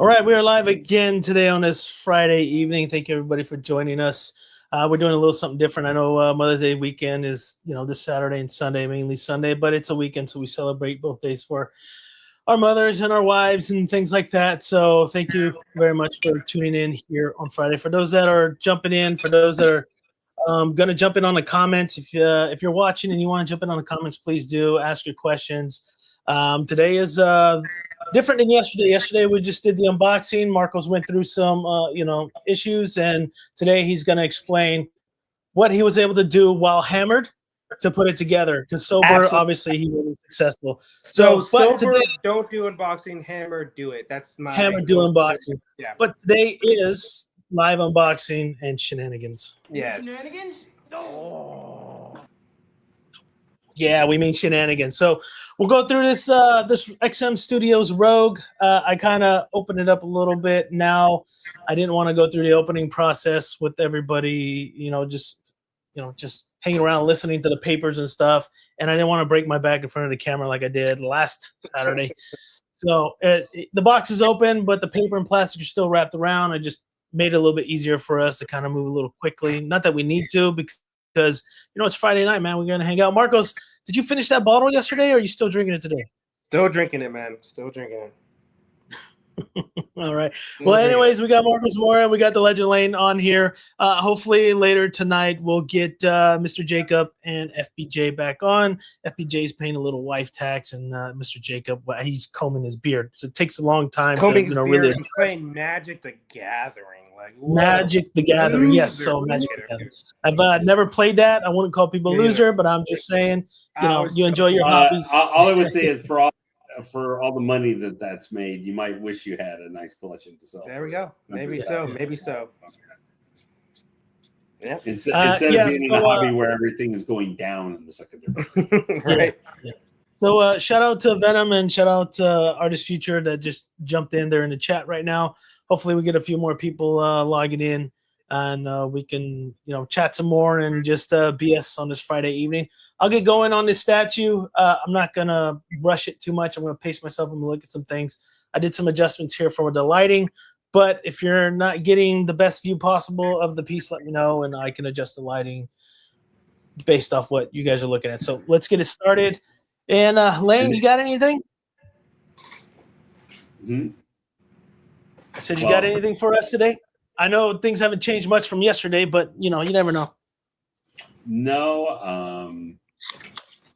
All right, we are live again today on this Friday evening. Thank you everybody for joining us. We're doing a little something different. I know Mother's Day weekend is this Saturday and Sunday, mainly Sunday, but it's a weekend, so we celebrate both days for our mothers and our wives and things like that. So thank you very much for tuning in here on Friday. For those that are jumping in, for those that are going to jump in on the comments, if you're watching and you want to jump in on the comments, please do ask your questions. Today is different than yesterday. Yesterday we just did the unboxing. Marcos went through some issues, and today he's going to explain what he was able to do while hammered to put it together. Because sober, Absolutely. Obviously, he was successful. So but sober, today, don't do unboxing. Hammer, do it. That's my hammer do unboxing. Yeah. But today is live unboxing and shenanigans. Yes. Shenanigans? Oh. Yeah, we mean shenanigans. So we'll go through this this XM Studios Rogue. I kind of opened it up a little bit. Now I didn't want to go through the opening process with everybody, just hanging around listening to the papers and stuff. And I didn't want to break my back in front of the camera like I did last Saturday. So the box is open, but the paper and plastic are still wrapped around. I just made it a little bit easier for us to kind of move a little quickly. Not that we need to, because it's Friday night, man. We're gonna hang out. Marcos, did you finish that bottle yesterday, or are you still drinking it today? Still drinking it, man. Still drinking it. All right. Well, anyways, we got Marcos Mora. We got the Legend Lane on here. Hopefully later tonight we'll get Mr. Jacob and FBJ back on. FBJ's paying a little wife tax, and Mr. Jacob, he's combing his beard. So it takes a long time Combing to really and playing Magic the Gathering. Magic the Gathering. Yes, so Magic the Gathering. I've never played that. I wouldn't call people a loser, but I'm just saying, you enjoy your hobbies. All I would say is for all the money that's made, you might wish you had a nice collection to sell. There we go. Maybe so. Maybe so. Yeah. Instead of being in a hobby where everything is going down in the secondary. Right. Yeah. So shout out to Venom and shout out to Artist Future that just jumped in there in the chat right now. Hopefully we get a few more people logging in, and we can chat some more and just BS on this Friday evening. I'll get going on this statue. I'm not gonna rush it too much. I'm gonna pace myself. I'm gonna look at some things. I did some adjustments here for the lighting, but if you're not getting the best view possible of the piece, let me know and I can adjust the lighting based off what you guys are looking at. So let's get it started. And Lane, you got anything? Mm-hmm. I said, you got anything for us today? I know things haven't changed much from yesterday, but you never know. No,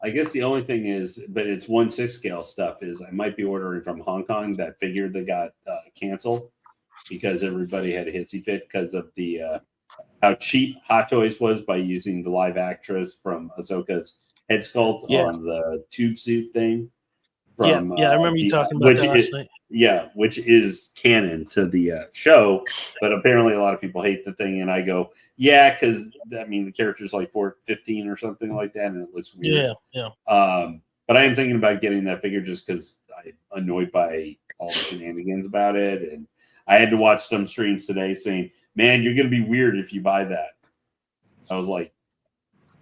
I guess the only thing is, but it's 1/6 scale stuff, is I might be ordering from Hong Kong that figure that got canceled because everybody had a hissy fit because of the how cheap Hot Toys was by using the live actress from Ahsoka's head sculpt on the tube suit thing. From, I remember you talking about that last night. Yeah, which is canon to the show, but apparently a lot of people hate the thing, and I go, yeah, because the character's like 15 or something like that, and it looks weird. Yeah. But I am thinking about getting that figure just because I'm annoyed by all the shenanigans about it, and I had to watch some streams today saying, "Man, you're gonna be weird if you buy that." I was like,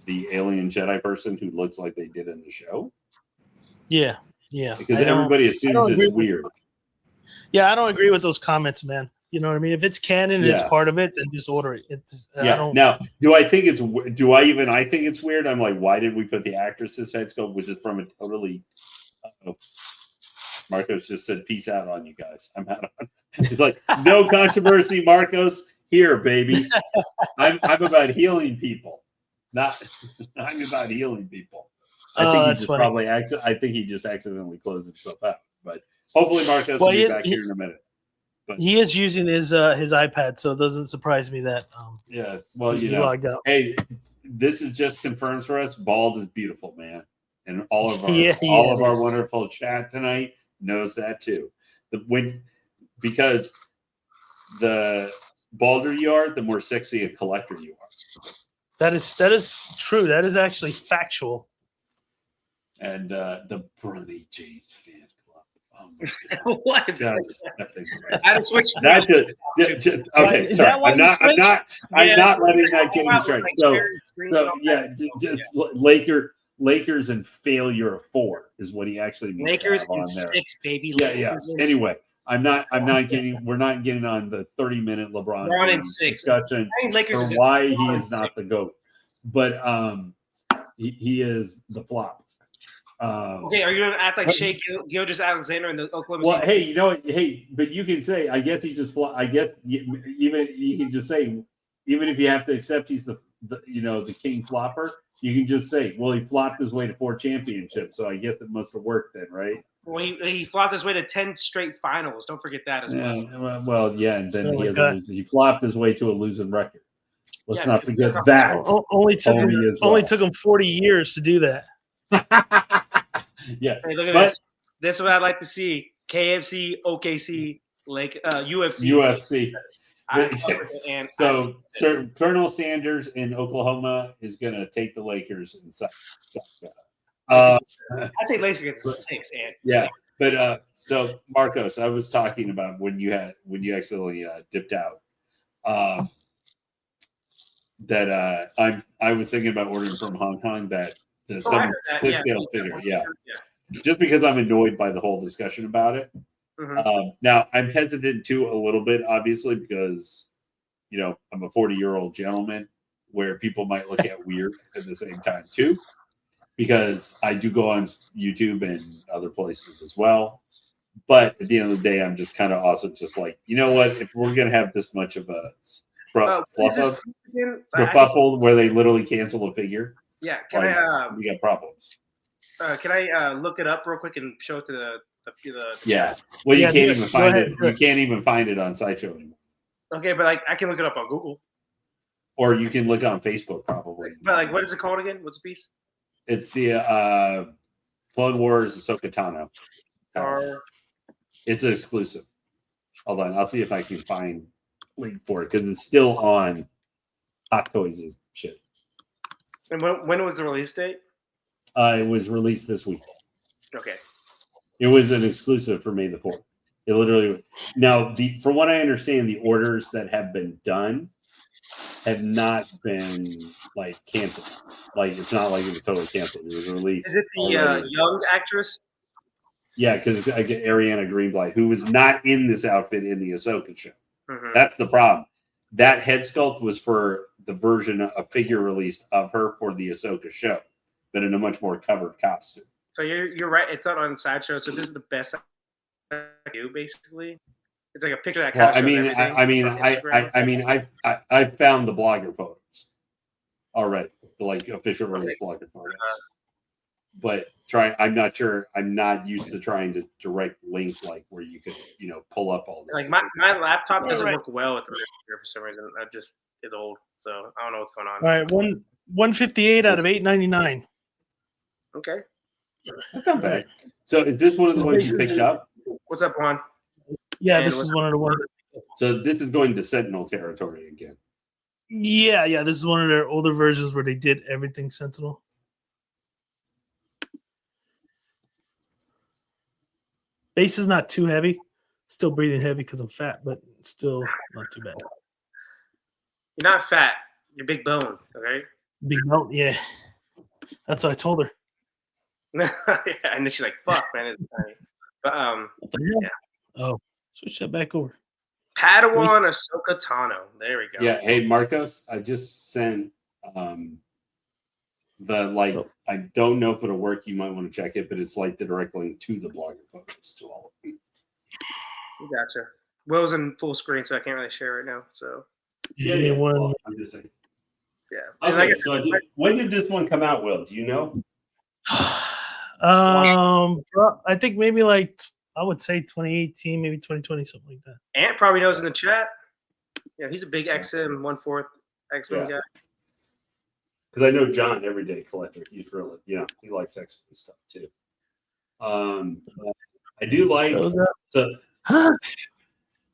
the alien Jedi person who looks like they did in the show. Yeah. Because everybody assumes it's weird. Yeah, I don't agree with those comments, man. You know what I mean? If it's canon, it's part of it, then just order it. Now, do I think it's weird? I'm like, why did we put the actress's head sculpt, which is from a totally Marcos just said, peace out on you guys. I'm out on it. He's like, no controversy, Marcos. Here, baby. I'm about healing people. I'm about healing people. I think he just accidentally closed himself out. But hopefully Marcos will be back here in a minute. But he is using his iPad, so it doesn't surprise me that hey, this is just confirmed for us. Bald is beautiful, man. And all of our wonderful chat tonight knows that too. Because the balder you are, the more sexy a collector you are. That is true. That is actually factual. And the Bronny James fan club. Oh my God. What? I just switched. Okay, sorry. I'm not letting that get me straight. So Lakers and failure of 4 is what he actually means. Lakers on and there. 6, baby. Yeah. Anyway, I'm not getting. We're not getting on the 30-minute LeBron They're on in James 6. discussion I think Lakers for is why he on is not 6. the GOAT, but he is the flop. Okay, are you gonna act like Shea Gilgeous Alexander in the Oklahoma Well, City? hey, you know what? Hey, but you can say, I guess he just flop. I guess even you can just say, even if you have to accept he's the the king flopper, you can just say, well, he flopped his way to 4 championships, so I guess it must have worked then, right? Well, he flopped his way to 10 straight finals. Don't forget that as well. Yeah, well, yeah, and then Oh he my has God. he flopped his way to a losing record. Let's Yeah, not because- forget that. Only took him, Homie as only well. took him 40 years to do that. Yeah, Hey, look at but this. This is what I'd like to see: KFC, OKC, UFC. UFC. And So Colonel Sanders in Oklahoma is going to take the Lakers inside. I'd say Lakers get the 6. And Yeah, but so Marcos, I was talking about when you accidentally dipped out. That I was thinking about ordering from Hong Kong. That the I heard that. click scale figure. Yeah, just because I'm annoyed by the whole discussion about it. Mm-hmm. Now I'm hesitant too a little bit, obviously, because I'm a 40-year-old gentleman where people might look at weird at the same time too, because I do go on YouTube and other places as well. But at the end of the day, I'm just kind of also just like, you know what? If we're gonna have this much of a kerfuffle where they literally cancel a figure, yeah, we got problems. Can I look it up real quick and show it to the Yeah. Well, you Yeah, can't do even it. find Go it. ahead. You can't even find it on Sideshow anymore. Okay, but I can look it up on Google. Or you can look on Facebook probably. But what is it called again? What's the piece? It's the Clone Wars Ahsoka Tano. It's an exclusive. Hold on, I'll see if I can find link for it because it's still on Hot Toys and shit. And when was the release date? It was released this week. Okay. It was an exclusive for May the 4th. It literally now from what I understand, the orders that have been done have not been canceled. It's not like it was totally canceled. It was released. Is it the young actress? Yeah, because I get Ariana Greenblatt, who was not in this outfit in the Ahsoka show. Mm-hmm. That's the problem. That head sculpt was for the version of figure released of her for the Ahsoka show, but in a much more covered costume. So you're right. It's not on Sideshow. So this is the best I do, basically. It's like a picture that kind of shows everything. I've found the blogger photos already, the official release blogger photos. But I'm not sure. I'm not used to trying to direct link where you could pull up all this. My laptop doesn't work well with the for some reason. I just is old, so I don't know what's going on. All right, 158 out of 899. Okay. That's not bad. So is this one of the ones you picked up? What's up, Juan? Yeah, And this is one of the ones. So this is going to Sentinel territory again. Yeah, this is one of their older versions where they did everything Sentinel. Base is not too heavy. Still breathing heavy because I'm fat, but still not too bad. You're not fat. You're big bone. Okay. Big bone, yeah. That's what I told her. Yeah, and then she's like, "Fuck, man, it's tiny." But What the hell? yeah. Oh, switch that back over. Padawan Ahsoka Tano. There we go. Yeah. Hey, Marcos, I just sent I don't know if it'll work. You might want to check it, but it's the direct link to the blogger photos to all of them. Gotcha. Will's in full screen, so I can't really share right now. So Yeah. One. Well, I'm just saying. yeah. Okay. So when did this one come out, Will? Do you know? Well, I think maybe I would say 2018, maybe 2020, something like that. Ant probably knows in the chat. Yeah, he's a big XM 1/4 X-Men guy. Because I know John, everyday collector. He's really, he likes X-Men stuff too. I do like. So,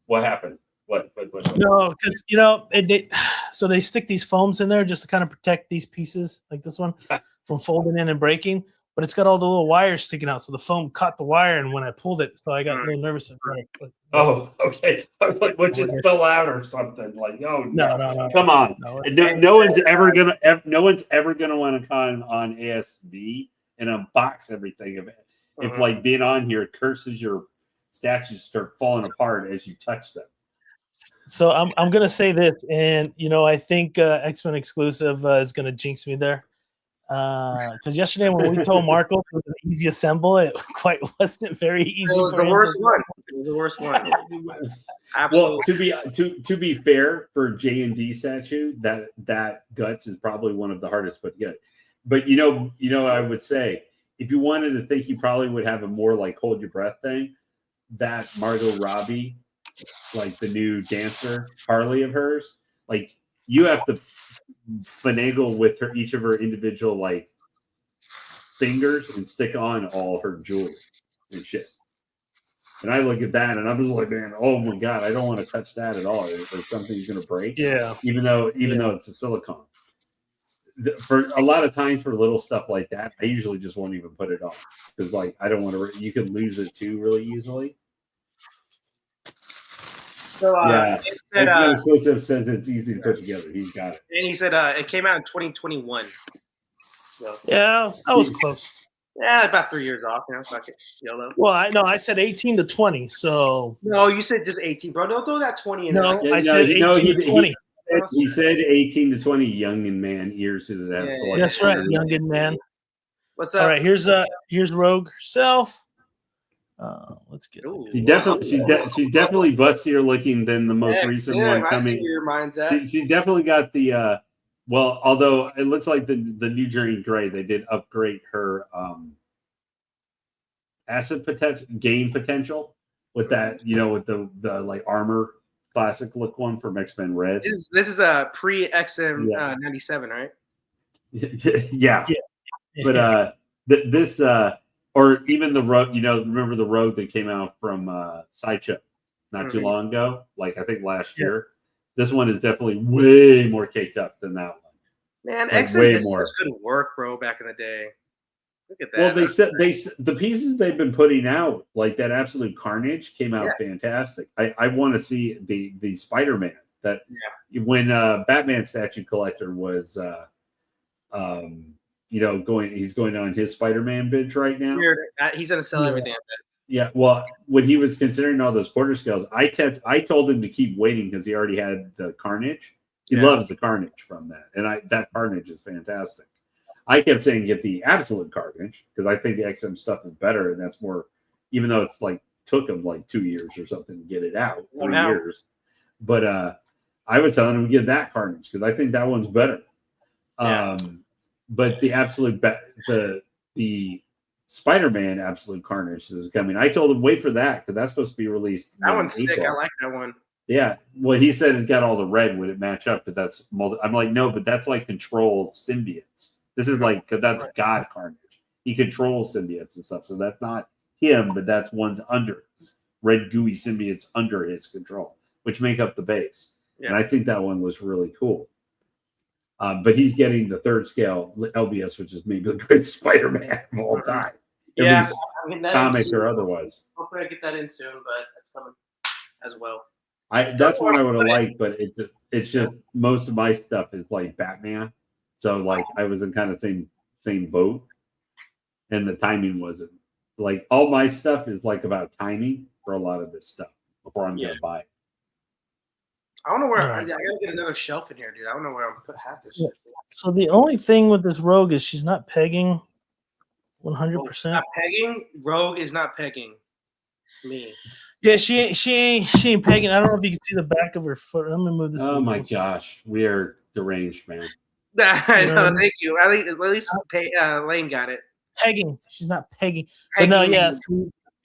what happened? What? No, because so they stick these foams in there just to kind of protect these pieces like this one from folding in and breaking. But it's got all the little wires sticking out, so the foam caught the wire, and when I pulled it, so I got a little nervous. Oh, okay. I was like, what just fell out or something? Oh no. Come on. No one's ever gonna want to come on ASV and unbox everything. If being on here curses your statues start falling apart as you touch them. So I'm gonna say this, and I think X-Men exclusive is gonna jinx me there. Because yesterday when we told Marco it was an easy assemble, it quite wasn't very easy. It was for the him worst to one. It was the worst one. Absolutely. Well, to be fair, for J&D statue, that guts is probably one of the hardest put together. But I would say if you wanted to think, you probably would have a more like hold your breath thing. That Margot Robbie, like the new dancer Harley of hers, like you have to finagle with each of her individual like fingers and stick on all her jewelry and shit. And I look at that and I'm just like, man, oh my god, I don't want to touch that at all. Or something's gonna break. Yeah. Even though it's a silicone. For a lot of times for little stuff like that, I usually just won't even put it on because like I don't want to. You can lose it too really easily. So Exclusive says it's easy to put together. He's got it. And he said it came out in 2021. So. Yeah, that was close. Yeah, about 3 years off. Fuck it, YOLO. Well, I said 18 to 20. So no, you said just 18, bro. Don't throw that 20 in. No, I said 18 to 20. He said 18 to 20. Young and man ears who have selected. That's right, young and man. What's up? All right, here's Rogue herself. Let's get. She definitely bustier looking than the most recent one coming. Your mind's at. She definitely got the. Well, although it looks like the new Journey Gray, they did upgrade her asset potential with that, with the like armor classic look one from X-Men Red. This is a pre-XM 97, right? Yeah. But this or even the Rogue, remember the Rogue that came out from Sideshow not too long ago, like I think last year. This one is definitely way more caked up than that one. Man, XM did such good work, bro, back in the day. Look at that. Well, the pieces they've been putting out, like that Absolute Carnage, came out fantastic. I want to see the Spider-Man that when Batman Statue Collector was he's going on his Spider-Man bids right now. He's gonna sell everything. Yeah, well, when he was considering all those quarter scales, I told him to keep waiting because he already had the Carnage. He loves the Carnage from that, and that Carnage is fantastic. I kept saying get the Absolute Carnage because I think the XM stuff is better, and that's more. Even though it's like took him like 2 years or something to get it out, 3 years, but I would tell him to get that Carnage because I think that one's better. But the Absolute the Spider-Man Absolute Carnage is coming. I told him wait for that because that's supposed to be released. That one's sick. I like that one. Yeah, well, he said it got all the red. Would it match up? But that's I'm like, no, but that's like controlled symbiotes. This is like that's God Carnage. He controls symbiotes and stuff, so that's not him, but that's one's under red gooey symbiotes under his control, which make up the base. And I think that one was really cool. But he's getting the third scale LBS, which is maybe the greatest Spider-Man of all time. Yeah, comic or otherwise. Hopefully, I get that in soon, but that's coming as well. That's one I would have liked, but it's just most of my stuff is like Batman, so like I was in kind of same boat, and the timing wasn't like all my stuff is like about timing for a lot of this stuff before I'm gonna buy it. I don't know where I gotta get another shelf in here, dude. I don't know where I'm gonna put half this shit. So the only thing with this Rogue is she's not pegging 100%. Not pegging. Rogue is not pegging me. Yeah, she ain't pegging. I don't know if you can see the back of her foot. I'm gonna move this. Oh my gosh, we are deranged, man. I know. Thank you. At least Lane got it. Pegging. She's not pegging. But no, yeah.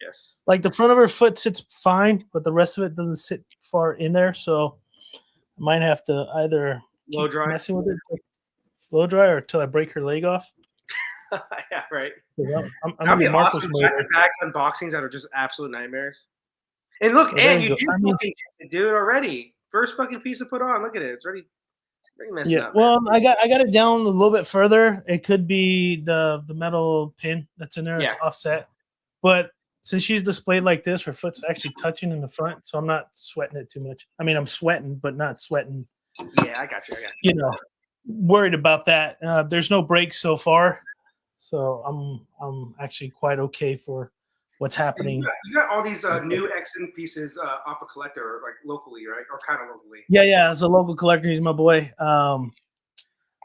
Yes. Like the front of her foot sits fine, but the rest of it doesn't sit far in there. So I might have to either blow dry, messing with it, blow dry, or till I break her leg off. Yeah, right. I'm gonna be Marcos mode. Back unboxings that are just absolute nightmares. And look, and you do fucking do it already. First fucking piece to put on. Look at it. It's already messed up. Well, I got it down a little bit further. It could be the metal pin that's in there. It's offset. But since she's displayed like this, her foot's actually touching in the front, so I'm not sweating it too much. I mean, I'm sweating, but not sweating. Yeah, I got you. Worried about that. There's no breaks so far, so I'm actually quite okay for what's happening. You got all these new XM pieces off a collector, like locally, right? Or kind of locally. Yeah. As a local collector, he's my boy.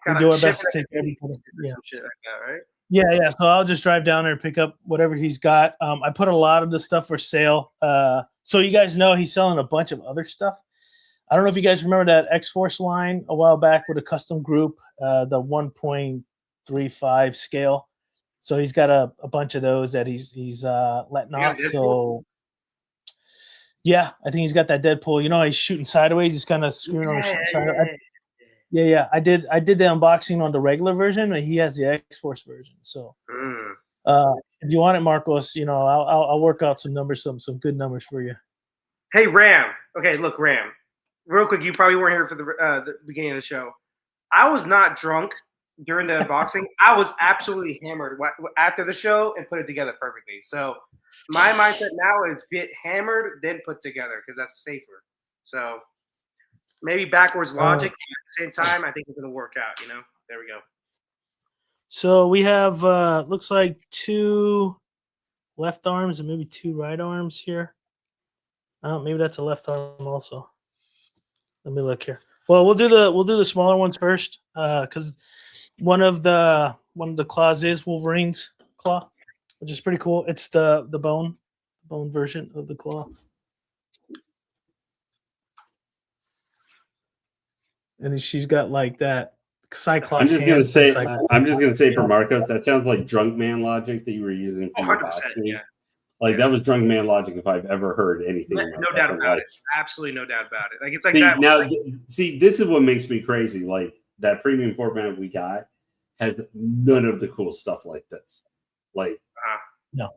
We do our best to take care of him. Yeah. Some shit like that, right? Yeah. So I'll just drive down there and pick up whatever he's got. I put a lot of the stuff for sale. So you guys know he's selling a bunch of other stuff. I don't know if you guys remember that X-Force line a while back with a custom group, the 1.35 scale. So he's got a bunch of those that he's letting off. So yeah, I think he's got that Deadpool. You know, he's shooting sideways. He's kind of screwing on the side. Yeah. I did the unboxing on the regular version, and he has the X-Force version. So if you want it, Marcos, you know, I'll work out some numbers, some good numbers for you. Hey, Ram. Okay, look, Ram. Real quick, you probably weren't here for the beginning of the show. I was not drunk during the unboxing. I was absolutely hammered after the show and put it together perfectly. So my mindset now is get hammered, then put together, because that's safer. So maybe backwards logic. At the same time, I think it's going to work out, you know? There we go. So we have, looks like 2 left arms and maybe 2 right arms here. Maybe that's a left arm also. Let me look here. Well, we'll do the smaller ones first, because one of the claws is Wolverine's claw, which is pretty cool. It's the bone version of the claw. And she's got like that Cyclops. I'm just gonna say for Marcos, that sounds like drunk man logic that you were using from the boxing. Yeah. Like that was drunk man logic if I've ever heard anything. No doubt about it. Absolutely no doubt about it. Like it's like see, that. Now, see, this is what makes me crazy. Like that premium format we got has none of the cool stuff like this. Like no.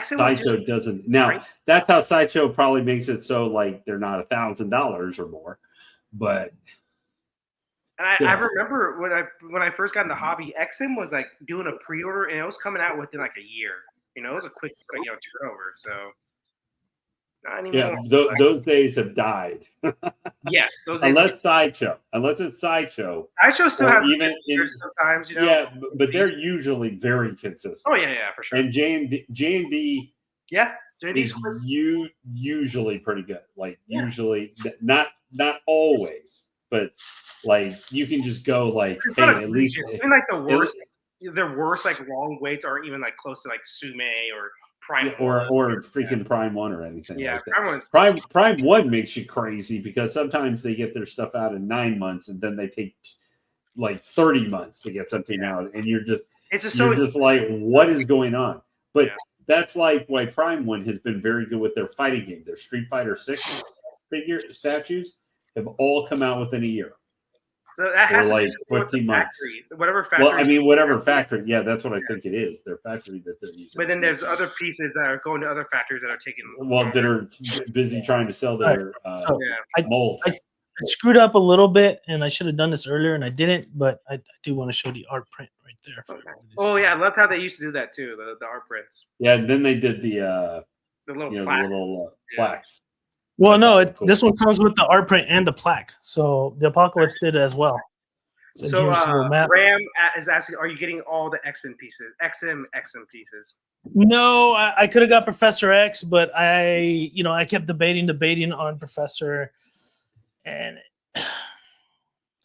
Sideshow doesn't. Now that's how Sideshow probably makes it so like they're not $1,000 or more, but. And I remember when I first got into hobby, XM was like doing a pre-order and it was coming out within like a year. You know, it was a quick turnover. So not anymore. Yeah, those days have died. Yes, those days. Unless it's Sideshow. Sideshow still has even sometimes, you know. Yeah, but they're usually very consistent. Oh yeah, for sure. And J&D. Yeah, J&D's usually pretty good. Like usually, not always, but like you can just go like, hey, at least even like the worst. Their worst like long waits aren't even like close to like Sume or Prime or freaking Prime 1 or anything. Yeah, like Prime 1 makes you crazy because sometimes they get their stuff out in 9 months and then they take like 30 months to get something out, and you're just like, what is going on? But that's like why Prime 1 has been very good with their fighting game. Their Street Fighter 6 figure statues have all come out within a year. So that has like 14 months. Whatever factory. Well, I mean, whatever factory. Yeah, that's what I think it is. Their factory that they're using. But then there's other pieces that are going to other factories that are taking. Well, that are busy trying to sell their molds. I screwed up a little bit, and I should have done this earlier, and I didn't. But I do want to show the art print right there. Oh yeah, I love how they used to do that too. The art prints. Yeah, and then they did the little plaques. Well, no, this one comes with the art print and the plaque. So the Apocalypse did it as well. So Ram is asking, are you getting all the X-Men pieces? XM pieces? No, I could have got Professor X, but I kept debating on Professor, and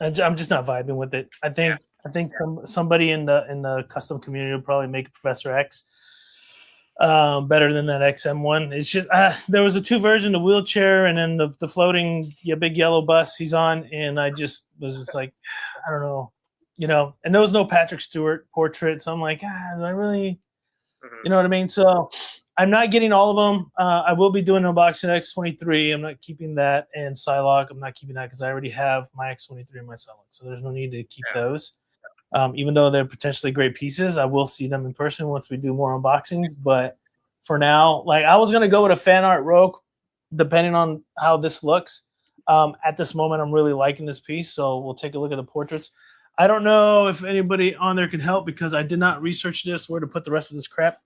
I'm just not vibing with it. I think somebody in the custom community will probably make Professor X better than that XM one. It's just there was a 2 version, the wheelchair and then the floating big yellow bus he's on, and I just was just like, I don't know, and there was no Patrick Stewart portrait, so I'm like, do I really, you know what I mean? So I'm not getting all of them. I will be doing an unboxing X23. I'm not keeping that, and Psylocke, I'm not keeping that because I already have my X23 and my Psylocke, so there's no need to keep those. Even though they're potentially great pieces, I will see them in person once we do more unboxings. But for now, like I was going to go with a fan art Rogue, depending on how this looks. At this moment, I'm really liking this piece, so we'll take a look at the portraits. I don't know if anybody on there can help because I did not research this, where to put the rest of this crap.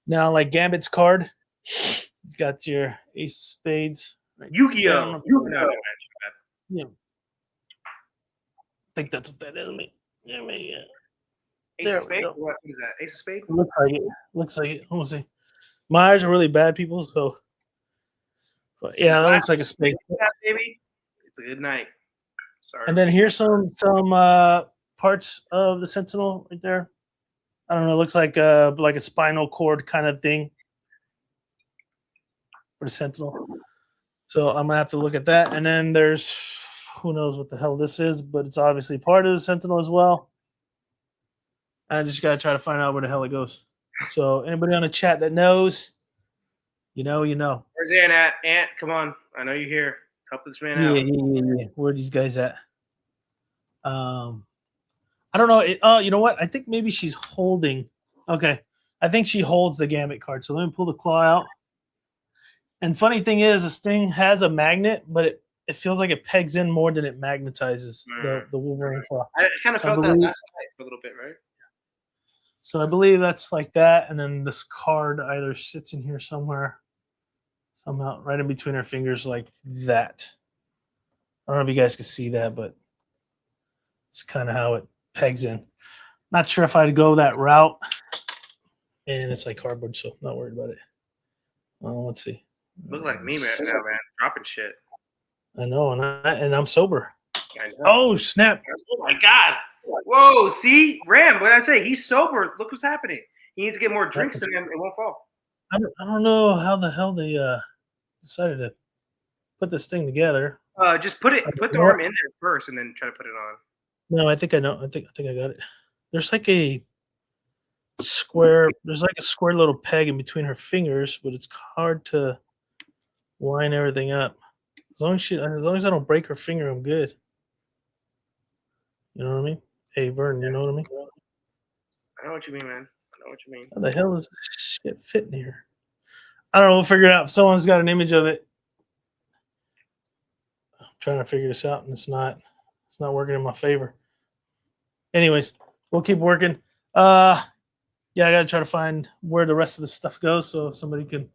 Now, like Gambit's card, you got your Ace of Spades. Yu-Gi-Oh! Yeah. I think that's what that is. Ace of Spades? What is that? Ace of Spades? Looks like it. Let me see. My eyes are really bad, people. So, but yeah, that looks like a space. Baby, it's a good night. Sorry. And then here's some parts of the Sentinel right there. I don't know. It looks like a spinal cord kind of thing for the Sentinel. So I'm gonna have to look at that. And then there's who knows what the hell this is, but it's obviously part of the Sentinel as well. I just gotta try to find out where the hell it goes. So anybody on the chat that knows, you know. Where's Ant at? Ant, come on. I know you're here. Help this man Yeah, out. yeah. Where are these guys at? I don't know. You know what? I think maybe she's holding. Okay, I think she holds the Gambit card. So let me pull the claw out. And funny thing is, this thing has a magnet, but it feels like it pegs in more than it magnetizes the Wolverine claw. I kind of felt that last night for a little bit, right? So I believe that's like that, and then this card either sits in here somewhere, somehow right in between her fingers, like that. I don't know if you guys can see that, but it's kind of how it pegs in. Not sure if I'd go that route, and it's like cardboard, so I'm not worried about it. Let's see. Look like me, man. Now, man, dropping shit. I know, and I'm sober. I know. Oh snap! Oh my god! Whoa! See, Ram. What did I say? He's sober. Look what's happening. He needs to get more drinks in him. It won't fall. I don't know how the hell they decided to put this thing together. Just put the arm in there first, and then try to put it on. No, I think I know. I think I got it. There's like a square. There's like a square little peg in between her fingers, but it's hard to line everything up. As long as I don't break her finger, I'm good. You know what I mean? Hey, Vern, you know what I mean? I know what you mean, man. I know what you mean. How the hell is this shit fitting here? I don't know. We'll figure it out. If someone's got an image of it, I'm trying to figure this out, and it's not working in my favor. Anyways, we'll keep working. Yeah, I gotta try to find where the rest of the stuff goes. So if somebody can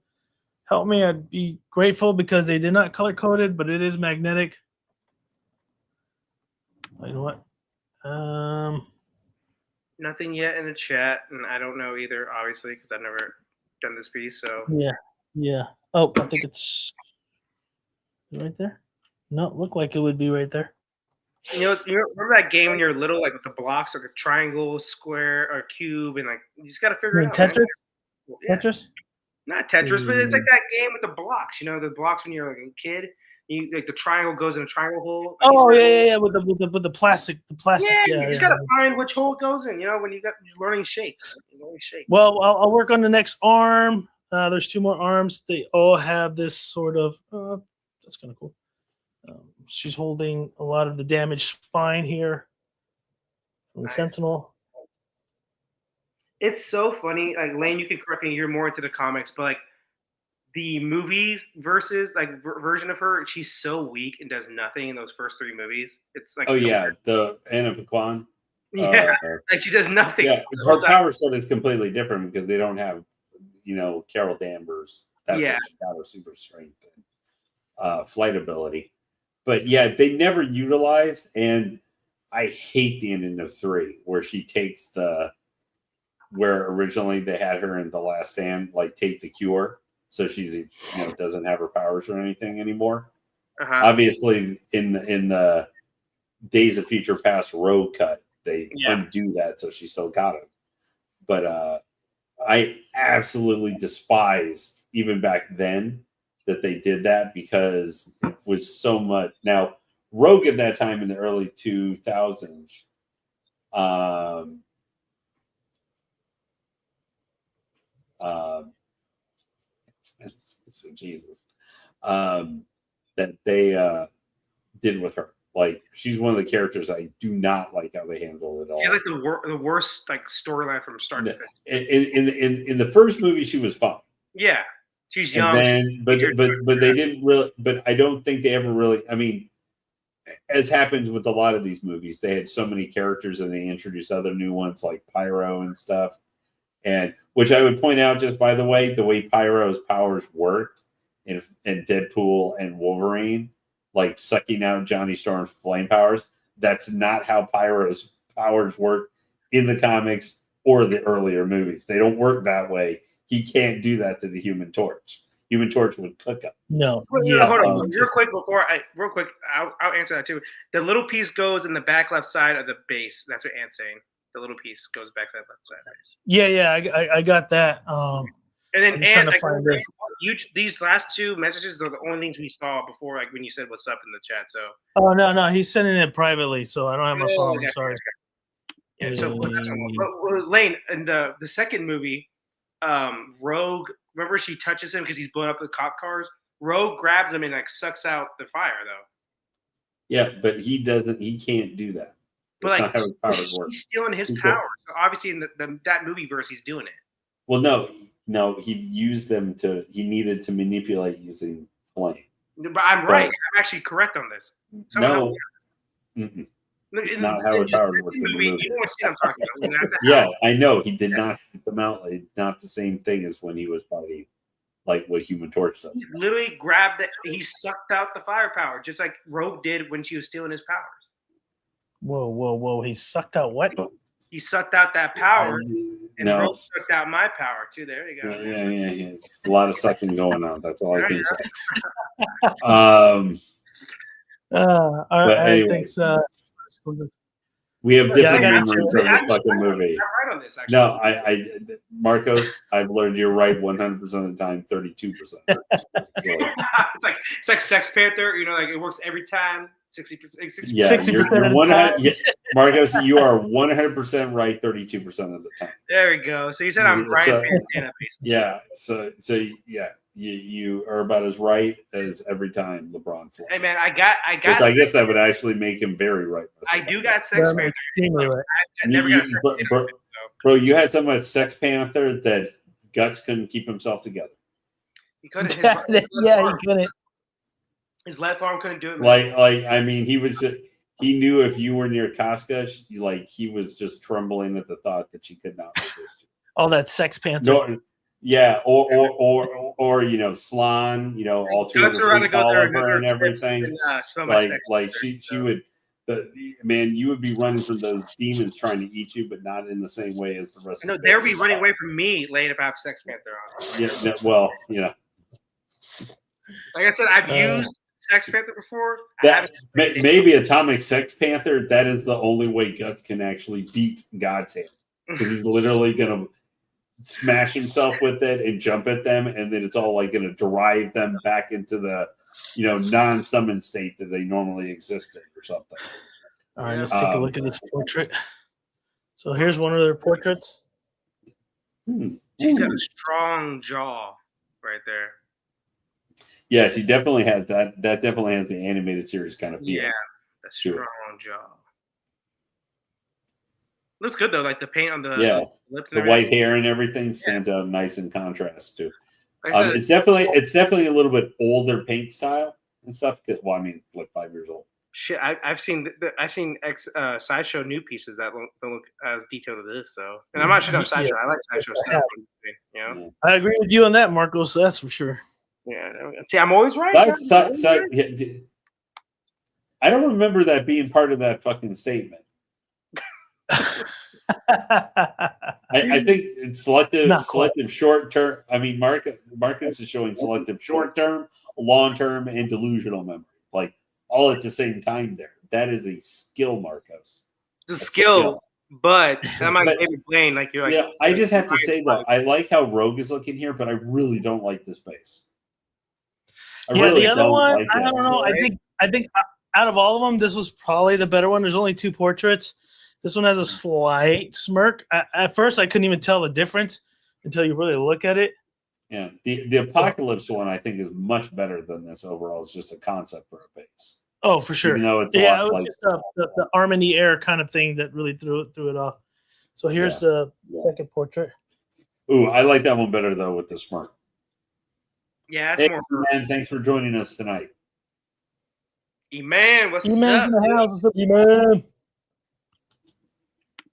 help me, I'd be grateful because they did not color code it, but it is magnetic. Oh, you know what? Nothing yet in the chat, and I don't know either, obviously, because I've never done this piece. So yeah. Oh, I think it's right there. No, it looked like it would be right there. you remember that game when you're little, like with the blocks, like a triangle, square, or cube, and like you just gotta figure it out. Tetris? Yeah. Tetris? Not Tetris, but it's like that game with the blocks. You know, the blocks when you're like a kid. You like the triangle goes in a triangle hole. Like oh yeah, with the plastic, Yeah, you gotta find which hole it goes in. You know, when you're learning shapes. Well, I'll work on the next arm. There's 2 more arms. They all have this sort of. That's kind of cool. She's holding a lot of the damaged spine here from the Sentinel. It's so funny. Like Lane, you can correct me. You're more into the comics, but like the movies versus like version of her, she's so weak and does nothing in those first 3 movies. It's like the Anna Paquin. Yeah, like she does nothing. Yeah, her power set is completely different because they don't have, Carol Danvers. That's what she got her super strength and flight ability. But yeah, they never utilized, and I hate the ending of 3 where she takes where originally they had her in The Last Stand, like take the cure, so she's doesn't have her powers or anything anymore. Obviously, in the Days of Future Past Road cut, they undo that, so she still got it. But I absolutely despised even back then that they did that because it was so much. Now, Rogue at that time in the early 2000s, Jesus, that they did with her. Like, she's one of the characters I do not like how they handle it all. She's like the worst like storyline from start to finish. In the first movie, she was fun. Yeah, she's young. And then, but they didn't really. But I don't think they ever really. I mean, as happens with a lot of these movies, they had so many characters and they introduced other new ones like Pyro and stuff. And which I would point out, just by the way Pyro's powers worked in Deadpool and Wolverine, like sucking out Johnny Storm's flame powers. That's not how Pyro's powers work in the comics or the earlier movies. They don't work that way. he can't do that to the Human Torch. Human Torch would cook him. No. Hold Yeah. on, real quick. I'll answer that too. The little piece goes in the back left side of the base. That's what Ant's saying. The little piece goes back to that left side base. Yeah. I got that. And then I'm just trying to Ant, find this. these last two messages are the only things we saw before, like when you said "What's up" in the chat. So. Oh no, he's sending it privately, so I don't have my phone. I'm sorry. Yeah. So Lane in the second movie, Rogue. Remember, she touches him because he's blowing up the cop cars. Rogue grabs him and like sucks out the fire, though. Yeah, but he doesn't. He can't do that. But That's not how his powers work. He's stealing his power. So obviously, in that movie verse, he's doing it. Well, no, he used them to. He needed to manipulate using flame. But I'm right. I'm actually correct on this. No, it's not how his powers work. You know what scene I'm talking about. Yeah, I know. He did not keep them out. Like, not the same thing as when he was fighting, like what Human Torch does. He literally grabbed it. He sucked out the firepower, just like Rogue did when she was stealing his powers. Whoa. He sucked out what? He sucked out that power, and no. Rogue sucked out my power too. There you go. Yeah. It's a lot of sucking going on. That's all I can say. All right, anyway. thanks. We have different memories you. of the fucking movie. I'm right on this, actually. No, I Marcos, I've learned you're right 100% of the time, 32%. It's like Sex Panther. You know, like it works every time. 60%. Yeah, 60% you're of the 100. Yeah, Marcos, you are 100% right 32% of the time. There we go. So you said I'm Brian Fantana, basically. Yeah. So yeah, you are about as right as every time LeBron flies. Hey man, I got. Which I guess that would actually make him very right. I do got Sex Panther. Right. I never got Sex Panther. Bro, you had something with Sex Panther that Guts couldn't keep himself together. He couldn't. He couldn't. His left arm couldn't do it. Man. Like I mean, he knew if you were near Casca, like he was just trembling at the thought that she could not resist you. Oh, that Sex Panther. No, yeah, or Slan, all 200 feet tall of her and everything. Like she would. You would be running from those demons trying to eat you, but not in the same way as the rest. No, they would be running away from me, Lane, if I have Sex Panther on. Yeah, like I said, I've used Sex Panther before. Maybe Atomic Sex Panther. That is the only way Guts can actually beat God's hand, because he's literally gonna smash himself with it and jump at them, and then it's all like gonna drive them back into the non-summon state that they normally exist in or something. All right, let's take a look at this portrait. So here's one of their portraits. She's got a strong jaw right there. Yeah, she definitely has that. That definitely has the animated series kind of feel. Yeah, a strong jaw. Looks good though, like the paint on the lips. And the white hair and everything stands out nice in contrast too. Like It's definitely a little bit older paint style and stuff. Well, I mean, like 5 years old. Shit, I've seen Sideshow new pieces that don't look as detailed as this. So, and I'm not sure on Sideshow. I like Sideshow stuff. I agree with you on that, Marcos. That's for sure. Yeah. See, I'm always right. I don't remember that being part of that fucking statement. I think it's selective short term. I mean, Marcus is showing selective short term, long term, and delusional memory, like all at the same time. There, that is a skill, Marcos. The skill, but that might be plain. Like you're like, yeah. I just have to say though, I like how Rogue is looking here, but I really don't like this base. The other one, I don't know. I think out of all of them, this was probably the better one. There's only two portraits. This one has a slight smirk. At first, I couldn't even tell the difference until you really look at it. Yeah, the Apocalypse one I think is much better than this overall. It's just a concept for a base. Oh, for sure. Even though it's it was just the arm in the air kind of thing that really threw it off. So here's the second portrait. Ooh, I like that one better though with the smirk. Yeah, that's more. Man, thanks for joining us tonight. E-Man, what's E-Man up? in the house. What's up, E-Man?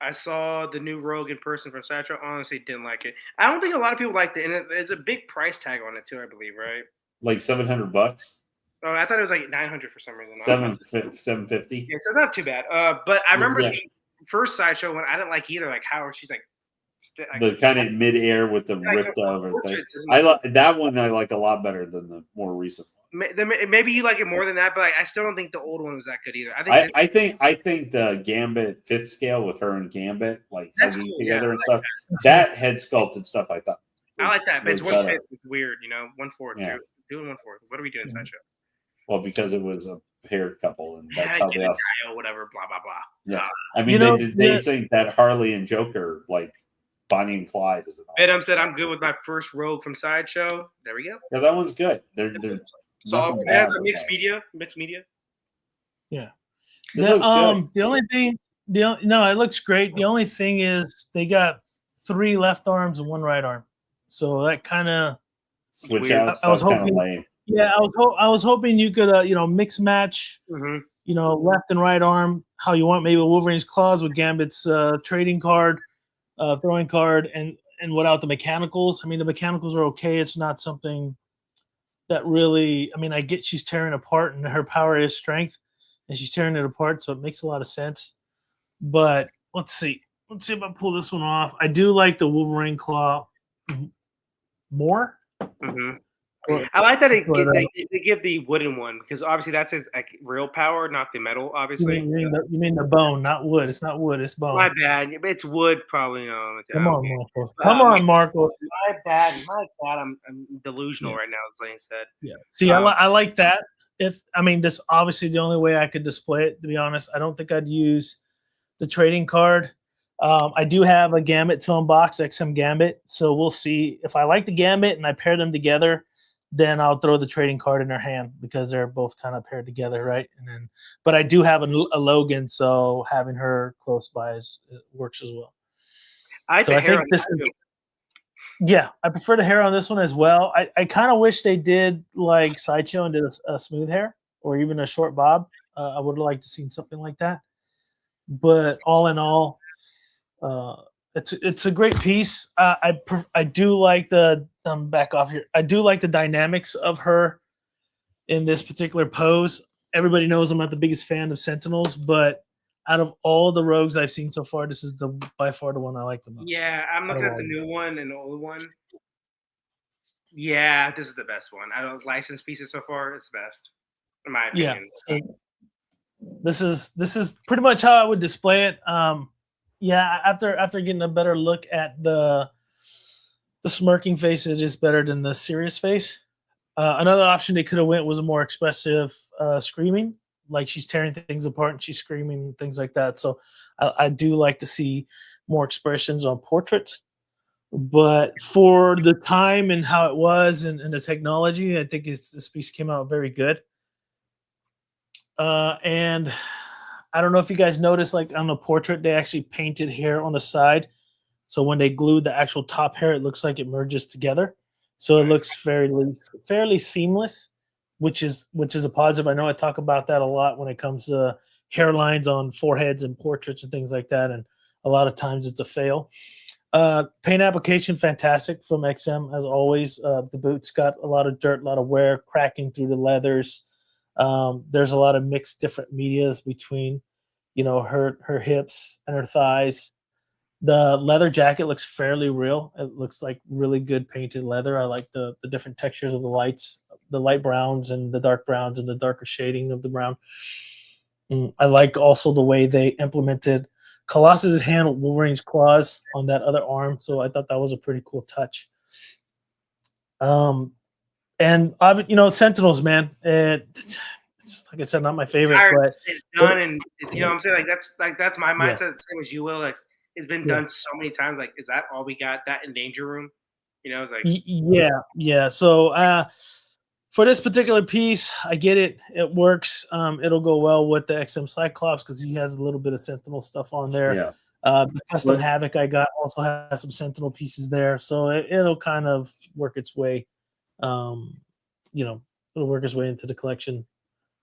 I saw the new Rogue in person from Sideshow. Honestly, didn't like it. I don't think a lot of people liked it, and there's a big price tag on it too. I believe, right? Like $700. Oh, I thought it was like 900 for some reason. $750. Yeah, so not too bad. But I remember the first Sideshow one. I didn't like either. Like how she's like the kind of mid-air with the ripped over thing. That one I like a lot better than the more recent one. Maybe you like it more than that, but I still don't think the old one was that good either. I think the Gambit 5th scale with her and Gambit like hugging together and stuff. That's that head sculpted stuff I thought. I like that, but it's 1/5. It's weird, 1/4. Yeah. Doing 1/4. What are we doing, Sideshow? Well, because it was a paired couple, and that's how they also whatever, blah blah blah. Yeah, I mean, they think that Harley and Joker, like Bonnie and Clyde, is an awesome. Adam said, "I'm good with my first Rogue from Sideshow." There we go. Yeah, that one's good. They're so that's a mixed media. Yeah. The only thing, it looks great. The only thing is they got 3 left arms and 1 right arm, so that kind of switch out. I was hoping. Lame. Yeah, I was hoping you could mix match, left and right arm how you want. Maybe Wolverine's claws with Gambit's trading card, throwing card, and without the mechanicals. I mean, the mechanicals are okay. It's not something that really. I mean, I get she's tearing apart, and her power is strength, and she's tearing it apart, so it makes a lot of sense. But let's see if I pull this one off. I do like the Wolverine claw more. Mm-hmm. I like that they give the wooden one because obviously that's his real power, not the metal. Obviously, you mean the bone, not wood. It's not wood. It's bone. My bad. It's wood, probably. Come on, Marcos. Come on, Marcos. My bad. I'm delusional right now. As Lane said. Yeah. See, I like that. This obviously the only way I could display it. To be honest, I don't think I'd use the trading card. I do have a Gambit to unbox, XM Gambit. So we'll see if I like the Gambit and I pair them together. Then I'll throw the trading card in her hand because they're both kind of paired together, right? But I do have a Logan, so having her close by works as well. I think this is. Yeah, I prefer the hair on this one as well. I kind of wish they did like Sideshow and did a smooth hair or even a short bob. I would have liked to seen something like that. But all in all, it's a great piece. I do like the back off here. I do like the dynamics of her in this particular pose. Everybody knows I'm not the biggest fan of Sentinels, but out of all the Rogues I've seen so far, this is by far the one I like the most. Yeah, I'm looking at the new one and the old one. Yeah, this is the best one. Out of licensed pieces so far, it's the best, in my opinion. Yeah, this is pretty much how I would display it. Yeah, after getting a better look at the smirking face, it is better than the serious face. Another option they could have went was a more expressive screaming, like she's tearing things apart and she's screaming, things like that. So I do like to see more expressions on portraits. But for the time and how it was and the technology, I think this piece came out very good. And I don't know if you guys noticed, like on the portrait, they actually painted hair on the side. So when they glued the actual top hair, it looks like it merges together. So it looks fairly seamless, which is a positive. I know I talk about that a lot when it comes to hairlines on foreheads and portraits and things like that. And a lot of times it's a fail. Paint application, fantastic from XM as always. The boots got a lot of dirt, a lot of wear, cracking through the leathers. There's a lot of mixed different medias between, her hips and her thighs. The leather jacket looks fairly real. It looks like really good painted leather. I like the different textures of the lights, the light browns and the dark browns and the darker shading of the brown. I like also the way they implemented Colossus's hand with Wolverine's claws on that other arm. So I thought that was a pretty cool touch. And Sentinels, man, it's like I said, not my favorite, but it's done, and what I'm saying, that's my mindset, same as you will. Like it's been done so many times. Like, is that all we got? That in Danger Room, it's like yeah. So for this particular piece, I get it. It works. It'll go well with the XM Cyclops because he has a little bit of Sentinel stuff on there. Yeah. The custom Havoc I got also has some Sentinel pieces there, so it'll kind of work its way. It'll work its way into the collection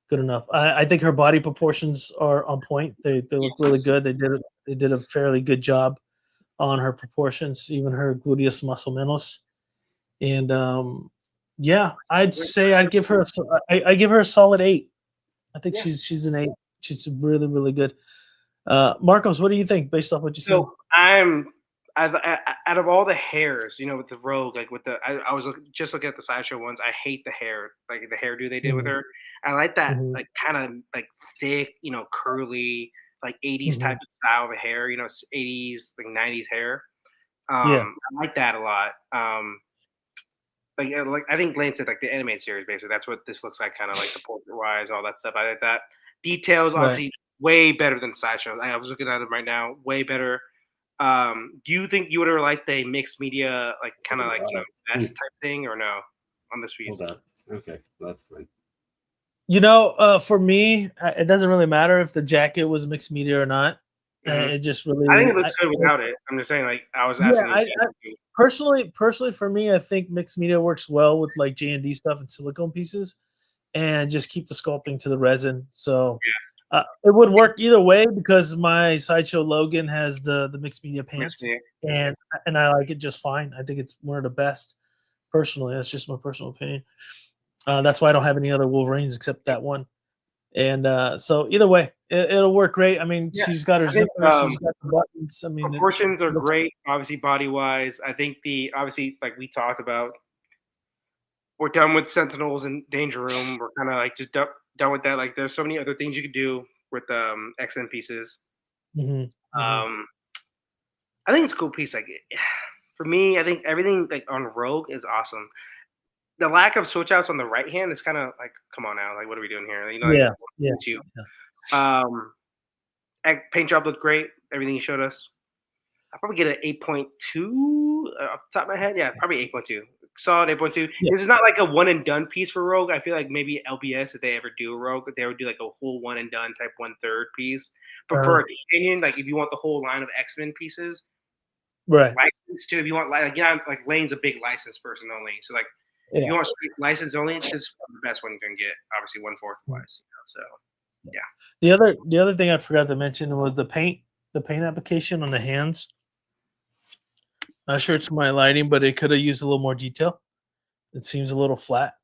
good enough. I think her body proportions are on point. They look really good. They did a fairly good job on her proportions, even her gluteus muscle minus. And I'd say I give her a solid 8. I think she's an 8. She's really, really good. Marcos, what do you think based off what you said? So I out of all the hairs, with the Rogue, like I was just looking at the sideshow ones. I hate the hair, like the hairdo they did with her. I like that, like kind of like thick, curly, like 80s type of style of hair. 80s, like 90s hair. Yeah. I like that a lot. Like I think Lane said, like the animated series, basically. That's what this looks like, kind of like the portrait wise, all that stuff. I like that. Details, obviously, way better than sideshow. I was looking at them right now, way better. Do you think you would have liked a mixed media, like kind of like best type thing, or no on this piece? Hold on. Okay, that's fine. For me, it doesn't really matter if the jacket was mixed media or not. It just really. I think it looks good without it. I'm just saying, like I was asking. Personally, for me, I think mixed media works well with like J&D stuff and silicone pieces, and just keep the sculpting to the resin. So it would work either way because my sideshow Logan has the mixed media pants, and I like it just fine. I think it's one of the best. Personally, that's just my personal opinion. That's why I don't have any other Wolverines except that one. And so either way, it'll work great. I mean, she's got her zippers, she's got the buttons. I mean, proportions are great, obviously body wise. I think obviously like we talked about, we're done with Sentinels and Danger Room. We're kind of like just done with that. Like there's so many other things you could do with X-Men pieces. I think it's a cool piece. Like for me, I think everything like on Rogue is awesome. The lack of switch outs on the right hand is kind of like, come on now, like what are we doing here? Paint job looked great. Everything you showed us. I'll probably get an 8.2 off the top of my head. Yeah, probably 8.2. Solid 8.2. Yeah. This is not like a one and done piece for Rogue. I feel like maybe LBS, if they ever do a Rogue, they would do like a whole one and done type 1/3 piece. But for a companion, like if you want the whole line of X-Men pieces, license too. If you want like Lane's a big license person only. So like if you want straight license only, this is the best one you can get. Obviously 1/4 wise. So yeah. The other thing I forgot to mention was the paint application on the hands. Not sure it's my lighting, but it could have used a little more detail. It seems a little flat.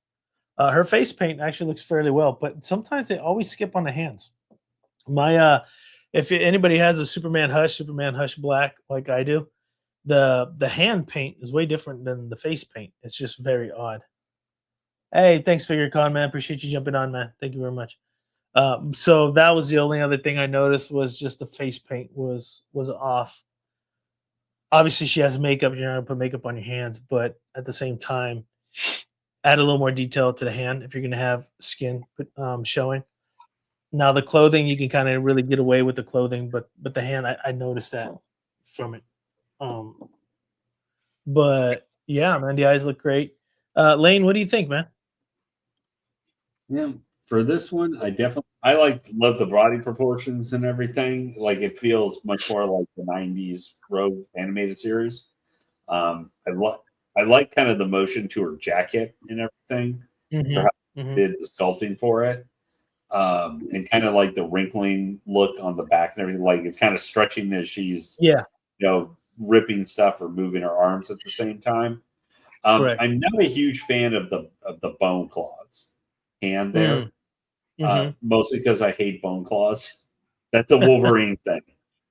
Her face paint actually looks fairly well, but sometimes they always skip on the hands. If anybody has a Superman Hush Black like I do, the hand paint is way different than the face paint. It's just very odd. Hey, thanks FigureCon, man. Appreciate you jumping on, man. Thank you very much. So that was the only other thing I noticed was just the face paint was off. Obviously, she has makeup. You're not going to put makeup on your hands, but at the same time, add a little more detail to the hand if you're going to have skin showing. Now, the clothing, you can kind of really get away with the clothing, but the hand, I noticed that from it. But yeah, man, the eyes look great. Lane, what do you think, man? Yeah, for this one, I love the body proportions and everything. Like it feels much more like the '90s Rogue animated series. I like kind of the motion to her jacket and everything. Did the sculpting for it, and kind of like the wrinkling look on the back and everything. Like it's kind of stretching as she's ripping stuff or moving her arms at the same time. I'm not a huge fan of the bone claws hand there. Mostly because I hate bone claws. That's a Wolverine thing.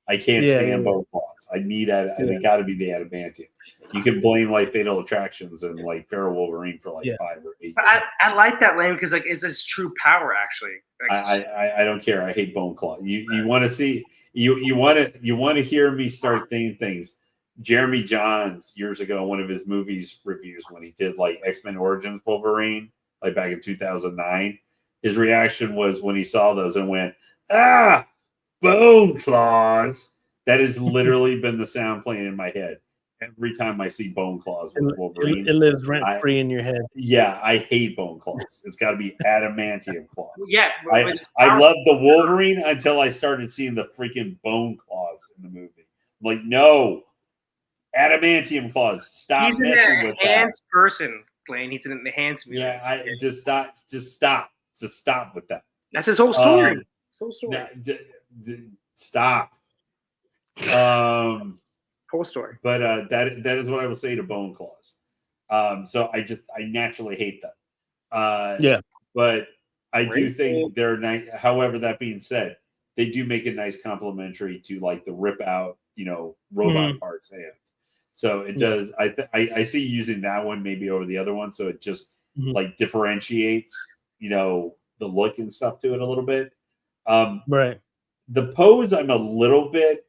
I can't stand bone claws. They got to be the adamantium. You can blame like Fatal Attractions and like Feral Wolverine for like 5 or 8. But I like that, Lane, because like it's its true power actually. Like, I don't care. I hate bone claw. You want to see you want to hear me start thinking things. Jeremy Johns years ago, one of his movies reviews when he did like X-Men Origins Wolverine, like back in 2009. His reaction was when he saw those and went, bone claws. That has literally been the sound playing in my head every time I see bone claws with Wolverine. It lives rent free in your head. Yeah, I hate bone claws. It's got to be adamantium claws. Yeah, I loved the Wolverine until I started seeing the freaking bone claws in the movie. I'm like, no, adamantium claws. Stop He's messing an with enhanced person, Lane. He's an enhanced movie. Yeah, just stop. Just stop with that. That's his whole story. Stop. Whole story. But that is what I will say to bone claws. So I naturally hate them. But I do think they're nice. However, that being said, they do make it nice complementary to like the rip out, robot parts. And So it does. I see using that one maybe over the other one, so it just like differentiates, the look and stuff to it a little bit. Right. The pose, I'm a little bit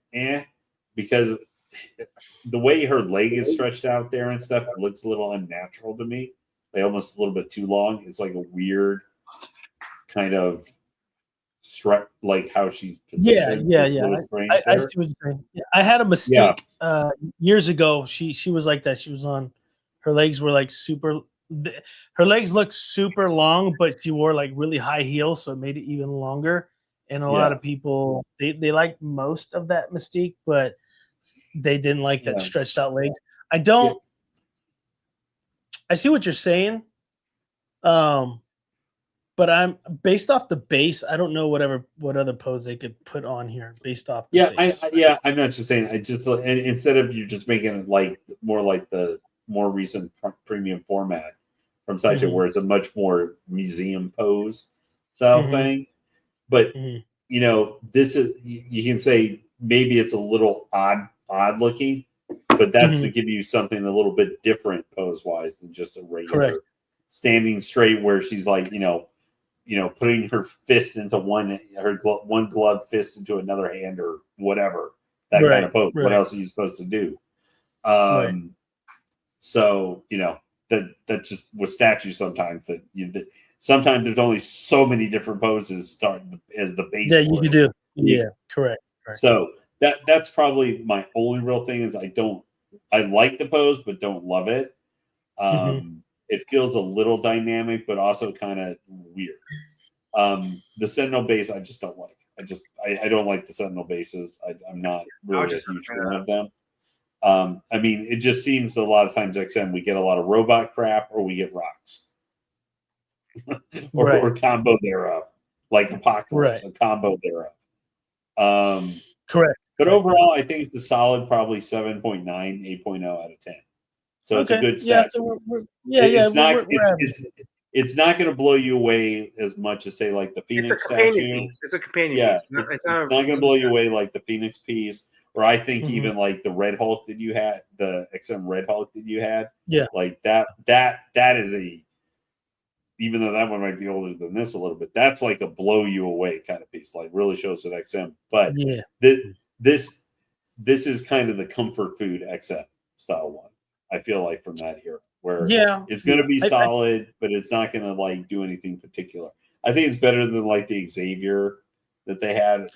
because the way her leg is stretched out there and stuff, it looks a little unnatural to me. Like almost a little bit too long. It's like a weird kind of stretch, like how she's positioned. Yeah. I see what you're saying. Yeah, I had a mistake years ago. She was like that. She was on. Her legs were like super. Her legs looked super long, but she wore like really high heels, so it made it even longer. And a lot of people they liked most of that mystique, but they didn't like that stretched out legs. I don't. I see what you're saying. But I'm based off the base. I don't know what other pose they could put on here based off. The base. I'm not just saying. I just and instead of you just making it like the more recent premium format from Sideshow, where it's a much more museum pose style thing. But this is you can say maybe it's a little odd looking, but that's to give you something a little bit different pose wise than just a regular standing straight where she's like putting her fist into one glove fist into another hand or whatever, that kind of pose. What else are you supposed to do? So that just with statues sometimes sometimes there's only so many different poses starting as the base. Yeah, you can do. Yeah, correct. So that's probably my only real thing is I like the pose but don't love it. It feels a little dynamic, but also kind of weird. The Sentinel base, I just don't like. I don't like the Sentinel bases. I'm not really a huge fan of them. I mean, it just seems a lot of times XM we get a lot of robot crap or we get rocks. or combo thereof. Like Apocalypse, a combo thereof. Correct. But overall, I think it's a solid probably 7.9, 8.0 out of 10. So it's a good stat. It's not going to blow you away as much as say like the Phoenix statue. It's a companion. Yeah, it's not going to blow you away like the Phoenix piece, or I think even like the Red Hulk that you had, the XM Red Hulk that you had. Yeah, like that is a. Even though that one might be older than this a little bit, that's like a blow you away kind of piece. Like really shows at XM, but this is kind of the comfort food XM style one. I feel like from that era where it's going to be solid, but it's not going to like do anything particular. I think it's better than like the Xavier that they had,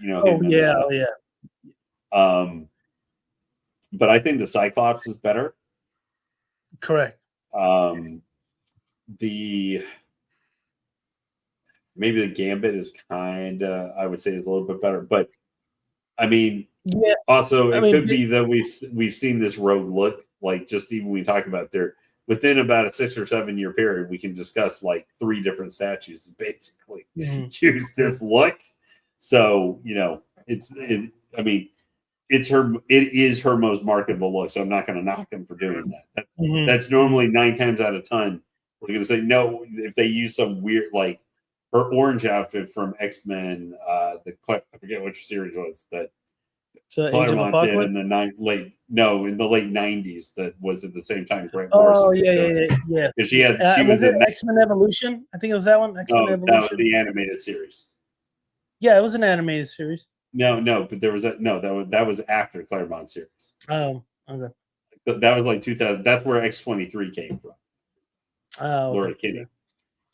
But I think the Cyclops is better. Correct. Maybe the Gambit is I would say is a little bit better, but I mean, also it could be that we've seen this rogue look. Like just even we talk about there within about a 6 or 7 year period, we can discuss like 3 different statues and basically choose this look. So it is her most marketable look. So I'm not going to knock them for doing that. That's normally 9 times out of 10 we're going to say no if they use some weird like her orange outfit from X-Men. I forget which series was that. Claremont did in the late 90s. That was at the same time Grant Morrison. Yeah. Because she was in X-Men Evolution. I think it was that one. X-Men Evolution. That was the animated series. Yeah, it was an animated series. No, but there was that was after Claremont series. Oh, okay. That was like 2000. That's where X-23 came from. Oh, Laura Kinney.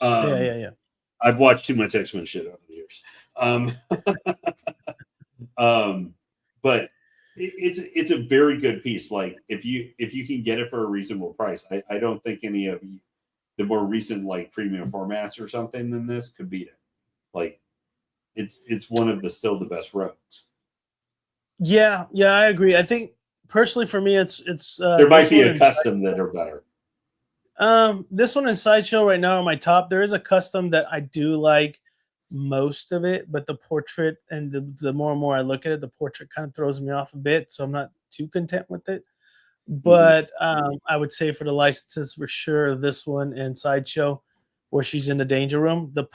Yeah. I've watched too much X-Men shit over the years. But it's a very good piece. Like if you can get it for a reasonable price, I don't think any of the more recent like premium formats or something than this could beat it. Like it's one of still the best rogues. Yeah, I agree. I think personally for me, it's there might be a custom that are better. This one in Sideshow right now on my top. There is a custom that I do like most of it, but the portrait and the more and more I look at it, the portrait kind of throws me off a bit, so I'm not too content with it. But I would say for the licenses for sure, this one and Sideshow where she's in the danger room, the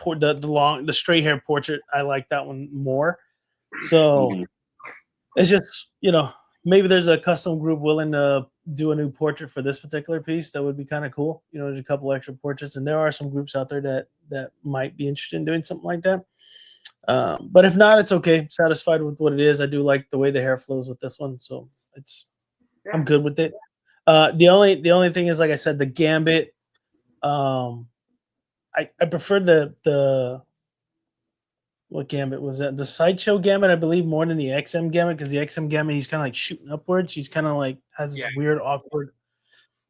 straight hair portrait, I like that one more. So it's just maybe there's a custom group willing to do a new portrait for this particular piece, that would be kind of cool. There's a couple extra portraits, and there are some groups out there that might be interested in doing something like that. But if not, it's okay. Satisfied with what it is. I do like the way the hair flows with this one, so I'm good with it. The only thing is, like I said, the gambit. I prefer the what gambit was that? The sideshow gambit, I believe, more than the XM gambit, because the XM gambit, he's kind of like shooting upwards. He's kind of like has this weird, awkward,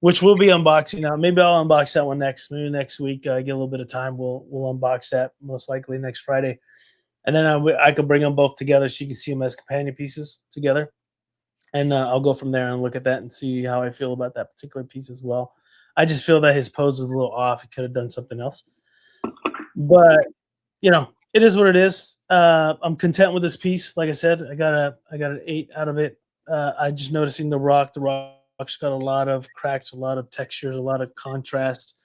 which we'll be unboxing now. Maybe I'll unbox that one maybe next week. Get a little bit of time. We'll unbox that most likely next Friday, and then I could bring them both together so you can see them as companion pieces together, and I'll go from there and look at that and see how I feel about that particular piece as well. I just feel that his pose was a little off. He could have done something else, but it is what it is. I'm content with this piece. Like I said, I got an 8 out of it. I just noticing the rock. The rock's got a lot of cracks, a lot of textures, a lot of contrast,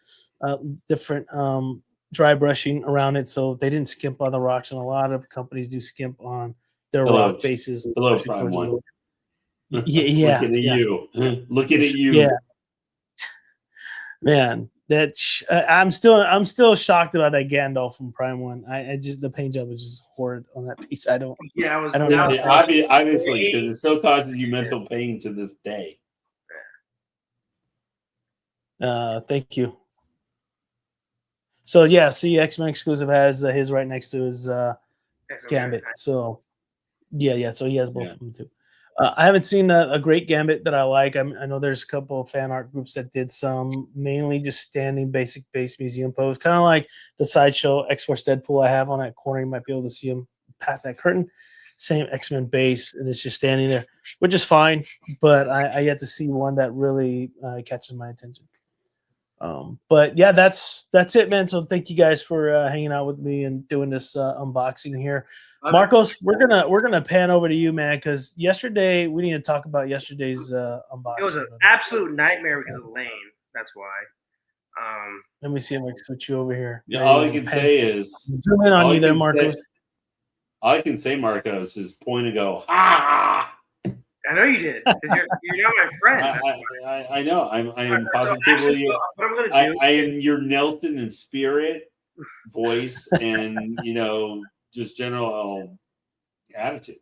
different dry brushing around it. So they didn't skimp on the rocks, and a lot of companies do skimp on their rock bases. Hello, Prime One. Yeah. Looking at you. Looking at you. Yeah. Man, I'm still shocked about that Gandalf from Prime One. I just, the paint job was just horrid on that piece. I don't know. Obviously, because it still causes you mental pain to this day. Thank you. So yeah, see, X-Men exclusive has his right next to his Gambit. So yeah. So he has both of them too. I haven't seen a great Gambit that I like. I know there's a couple of fan art groups that did some, mainly just standing basic base museum pose, kind of like the Sideshow X-Force Deadpool I have on that corner. You might be able to see him past that curtain. Same X-Men base, and it's just standing there, which is fine. But I yet to see one that really catches my attention. But yeah, that's it, man. So thank you guys for hanging out with me and doing this unboxing here. Marcos, we're gonna pan over to you, man, because yesterday we need to talk about yesterday's unboxing. It was an absolute nightmare because of Lane. That's why. Let me see if I can switch you over here. Yeah, all I can say is zoom in on you there, Marcos. All I can say, Marcos, is point and go. Ah! I know you did. You're not my friend. I know. I am positively. What I'm gonna do? I am your Nelson in spirit, voice, and just general attitude.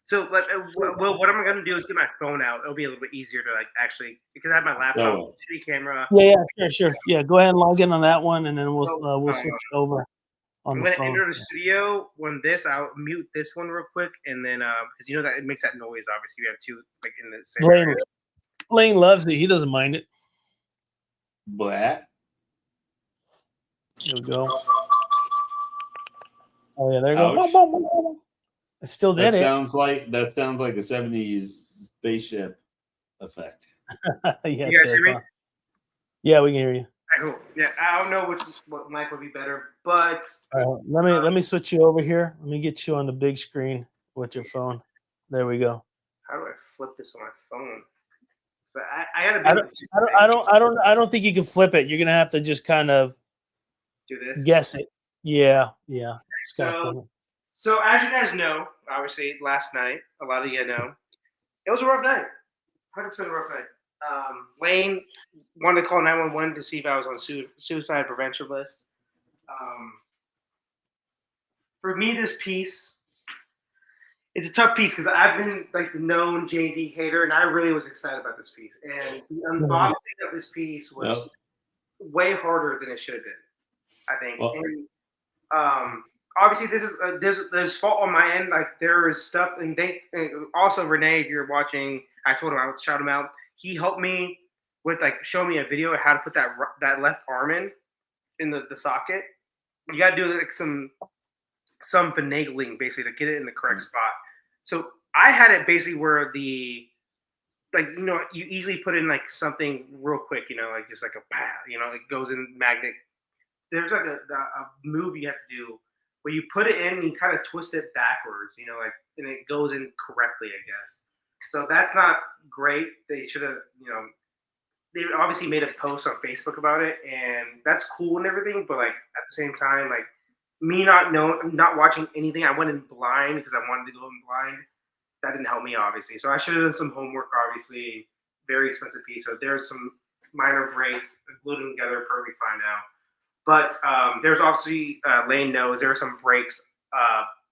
So, what I'm going to do is get my phone out. It'll be a little bit easier to actually, because I have my laptop, shitty camera. Yeah, sure. Yeah, go ahead and log in on that one, and then we'll switch over on I'm the going to phone. enter the studio. I'll mute this one real quick, and then because that it makes that noise. Obviously, we have two in the same area. Lane loves it. He doesn't mind it. Black. Here we go. Oh yeah, there you go. I still did it. Sounds like a 70s spaceship effect. Yeah, you guys hear me? Yeah, we can hear you. Cool. Yeah, I don't know what mic would be better, but all right, let me switch you over here. Let me get you on the big screen with your phone. There we go. How do I flip this on my phone? But I don't think you can flip it. You're gonna have to just kind of do this. Guess it. Yeah. So as you guys know, obviously last night, a lot of you know, it was a rough night. 100% a rough night. Lane wanted to call 911 to see if I was on suicide prevention list. For me, this piece, it's a tough piece because I've been like the known JD hater, and I really was excited about this piece. And the unboxing of this piece was way harder than it should have been, I think. Well, and obviously, this is there's fault on my end. Like there is stuff, and also Renee, if you're watching, I told him I would shout him out. He helped me with show me a video of how to put that left arm in the socket. You got to do some finagling basically to get it in the correct spot. So I had it basically where you easily put in something real quick, just like a pow, it goes in magnet. There's a move you have to do where you put it in and you kind of twist it backwards, and it goes in correctly, I guess. So that's not great. They should have, they obviously made a post on Facebook about it, and that's cool and everything. But at the same time, me not watching anything, I went in blind because I wanted to go in blind. That didn't help me, obviously. So I should have done some homework, obviously, very expensive piece. So there's some minor breaks, glued them together perfectly fine now. But there's obviously Lane knows there are some breaks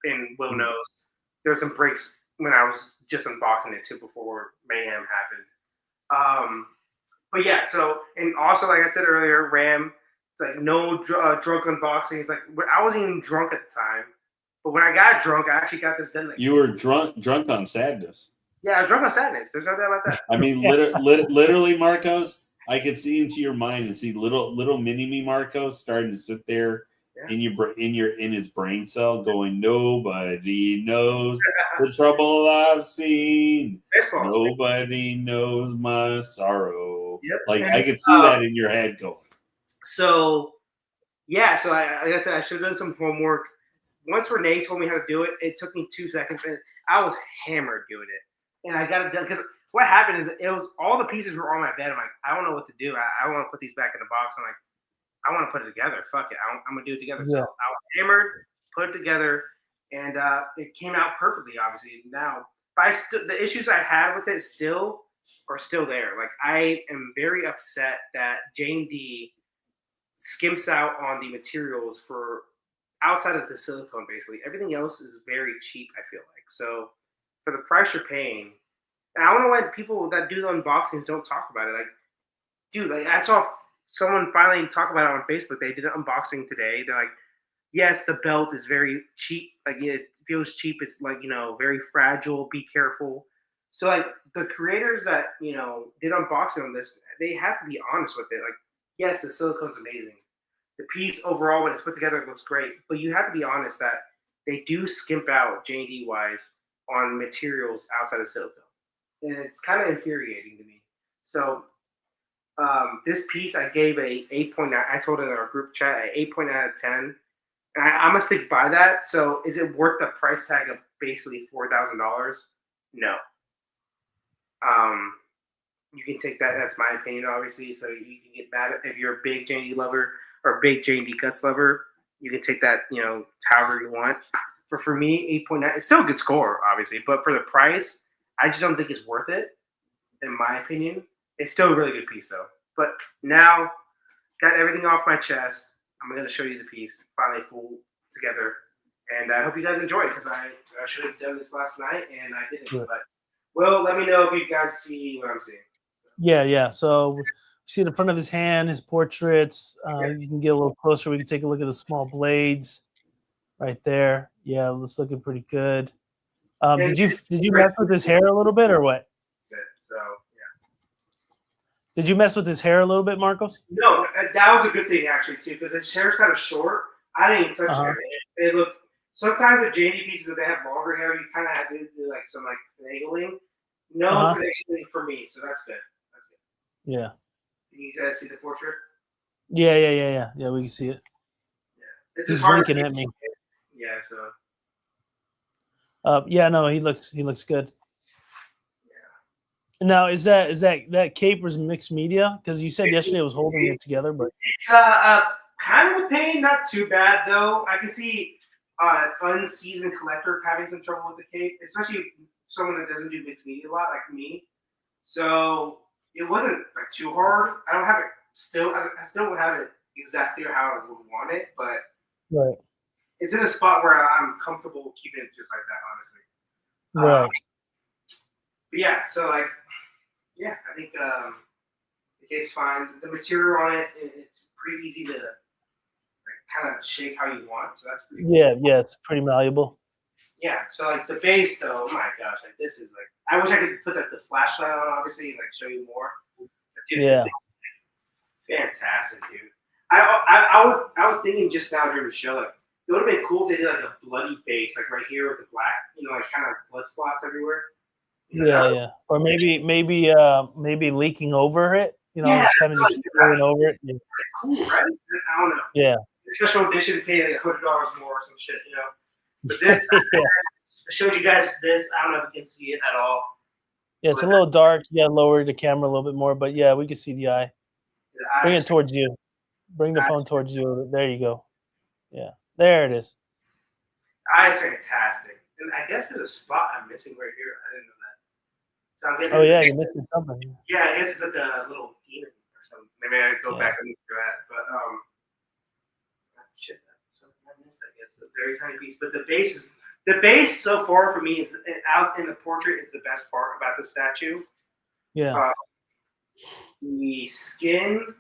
in Will knows. There's some breaks when I was just unboxing it too before mayhem happened. But yeah, so and also like I said earlier, Ram, like no drunk unboxing. It's like I wasn't even drunk at the time, but when I got drunk, I actually got this done. Like, you were drunk on sadness. yeah, I was drunk on sadness. There's no doubt about that. I mean, literally, Marcos. I could see into your mind and see little mini me Marcos starting to sit there in his brain cell, going, "Nobody knows the trouble I've seen. Nobody knows my sorrow." Yep. Like I could see that in your head going. So yeah, so like I said, I should have done some homework. Once Renee told me how to do it, it took me 2 seconds, and I was hammered doing it. And I got it done because what happened is it was all the pieces were on my bed. I'm like, I don't know what to do. I want to put these back in the box. I'm like, I want to put it together. Fuck it. I'm going to do it together. Yeah. So I was hammered, put it together, and it came out perfectly, obviously. Now, the issues I had with it still are still there. Like, I am very upset that Jane D skimps out on the materials for outside of the silicone, basically. Everything else is very cheap, I feel like. So for the price you're paying, and I don't know why people that do the unboxings don't talk about it. Like, dude, like I saw someone finally talk about it on Facebook. They did an unboxing today. They're like, yes, the belt is very cheap. Like it feels cheap. It's like, very fragile. Be careful. So like the creators that, did unboxing on this, they have to be honest with it. Like, yes, the silicone's amazing. The piece overall, when it's put together, it looks great. But you have to be honest that they do skimp out J&D wise on materials outside of silicone. And it's kind of infuriating to me. So this piece I gave a 8.9. I told it in our group chat an 8.9 out of 10. And I'm going to stick by that. So is it worth the price tag of basically $4,000? No. You can take that. That's my opinion, obviously. So you can get mad if you're a big J&D lover or a big J&D Guts lover. You can take that, however you want. But for me, 8.9, it's still a good score, obviously. But for the price, I just don't think it's worth it, in my opinion. It's still a really good piece, though. But now, got everything off my chest. I'm going to show you the piece, finally full together. And I hope you guys enjoy it, because I should have done this last night, and I didn't. Sure. But, well, let me know if you guys see what I'm seeing. Yeah. So see the front of his hand, his portraits. You can get a little closer. We can take a look at the small blades right there. Yeah, it's looking pretty good. Did you mess with his hair a little bit or what? So yeah. Did you mess with his hair a little bit, Marcos? No, that was a good thing actually too, because his hair's kind of short. I didn't even touch it. It looked. Sometimes with JD pieces, if they have longer hair, you kind of have to do like some finagling. No finagling for me, so that's good. That's good. Yeah. Can you guys see the portrait? Yeah. We can see it. Yeah. He's winking at me. Yeah. So. No, he looks good. Yeah. Now, is that cape was mixed media? Because you said yesterday it was holding it together, but it's kind of a pain, not too bad though. I can see unseasoned collector having some trouble with the cape, especially someone that doesn't do mixed media a lot like me. So it wasn't too hard. I don't have it still. I still don't have it exactly how I would want it, but right. It's in a spot where I'm comfortable keeping it just like that, honestly. Right. But yeah, so I think the cape's fine. The material on it's pretty easy to kind of shape how you want. So that's pretty cool. Yeah, it's pretty malleable. Yeah, so the base though, oh my gosh, this is I wish I could put the flashlight on, obviously, and show you more. But, dude, yeah. Fantastic, dude. I was thinking just now during the show, it would have been cool if they did a bloody base, right here with the black, kind of blood spots everywhere. Yeah. Or maybe leaking over it. Just kind of just spraying over it. Yeah. Cool, right? I don't know. Yeah. The special edition paid $100 more or some shit, But this, I showed you guys this. I don't know if you can see it at all. Yeah, it's a little dark. Yeah, lower the camera a little bit more, but yeah, we can see the eye. Bring it towards you. Bring the phone towards you. There you go. Yeah, there it is. Eye's fantastic. And I guess there's a spot I'm missing right here. I didn't know So I'm guessing Oh yeah, you're missing something. yeah, I guess it's like a little demon or something. Maybe I go back and look for that. But shit, I missed, I guess, a very tiny piece. But the base so far for me is out in the portrait is the best part about the statue. Yeah. The skin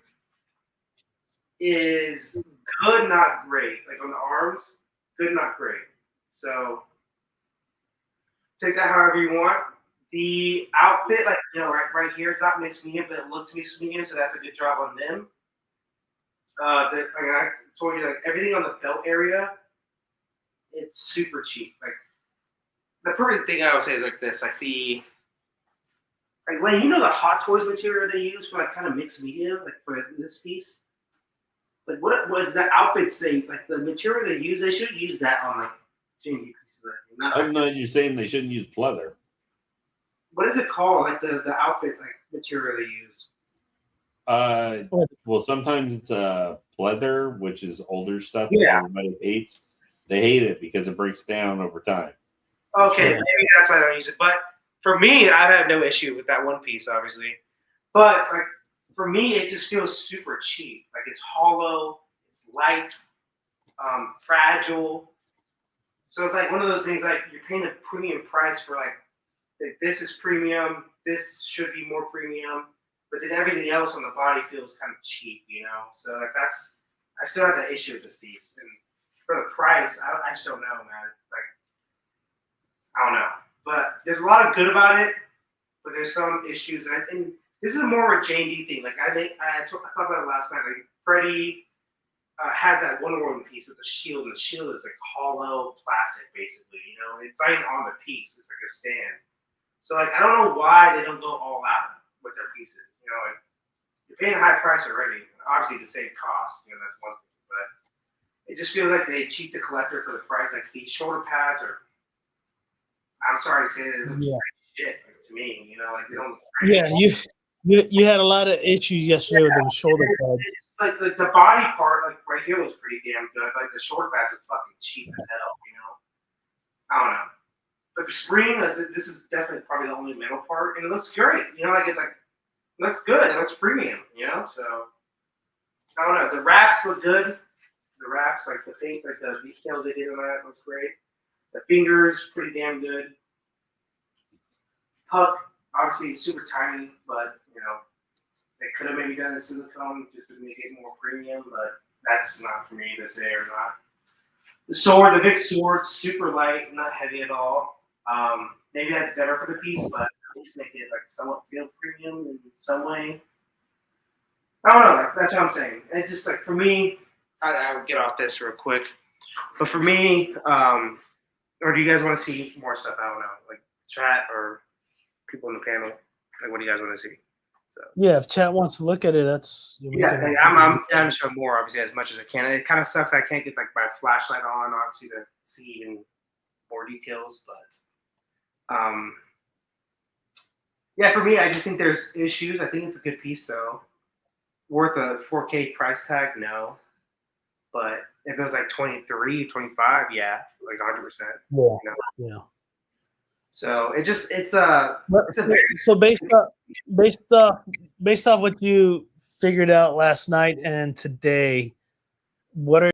is good, not great. Like on the arms, good, not great. So take that however you want. The outfit, like right here, it's not mixed medium, but it looks mixed medium, so that's a good job on them. Like I told you, like everything on the belt area, it's super cheap. Like the perfect thing I would say is like this, like the Lane, you know the Hot Toys material they use for like kind of mixed media, like for this piece. Like what the outfits say, like the material they use, they should use that on like JMU pieces. I'm not. You're saying they shouldn't use pleather. What is it called? Like the outfit like material they use. Well, sometimes it's pleather, which is older stuff Yeah. that everybody hates. They hate it because it breaks down over time. Okay, maybe that's why I don't use it. But for me, I've had no issue with that one piece, obviously. But like for me, it just feels super cheap. Like it's hollow, it's light, fragile. So it's like one of those things like you're paying a premium price for like this is premium, this should be more premium, but then everything else on the body feels kind of cheap, you know? So like I still have that issue with this piece. And for the price, I just don't know, man. Like, I don't know. But there's a lot of good about it, but there's some issues. And this is more of a J&D thing. Like I thought about it last night. Like Freddie has that Wonder Woman piece with the shield, and the shield is like hollow plastic, basically. You know, it's not even on the piece. It's like a stand. So like I don't know why they don't go all out with their pieces. You know, like you're paying a high price already. Obviously, the same cost. You know, that's one thing. But it just feels like they cheat the collector for the price. Like these shoulder pads are. I'm sorry to say that it looks like shit to me. You know, like they don't. Yeah, you had a lot of issues yesterday with them shoulder pads. It's like the body part, like right here, was pretty damn good. Like the shoulder pads are fucking cheap as hell. You know, I don't know. But the spring, this is definitely probably the only metal part, and it looks great. You know, like it looks good. It looks premium. You know, so I don't know. The wraps look good. The wraps, like the paint, like the details they did on that, looks great. The fingers, pretty damn good. Puck, obviously super tiny, but you know, they could have maybe done a silicone just to make it more premium, but that's not for me to say or not. The sword, the big sword, super light, not heavy at all. Maybe that's better for the piece, but at least make it like somewhat feel premium in some way. I don't know. That's what I'm saying. It's just like for me, I would get off this real quick. But for me, or do you guys want to see more stuff? I don't know, like chat or people in the panel. Like, what do you guys want to see? So yeah, if chat wants to look at it, that's I'm down to show more, obviously, as much as I can. And it kind of sucks I can't get like my flashlight on, obviously, to see even more details. But yeah, for me, I just think there's issues. I think it's a good piece, though. Worth a 4K price tag? No. But if it was like 23, 25, yeah, like 100%. Yeah. You know? Yeah. So it's a very so based off what you figured out last night and today, what are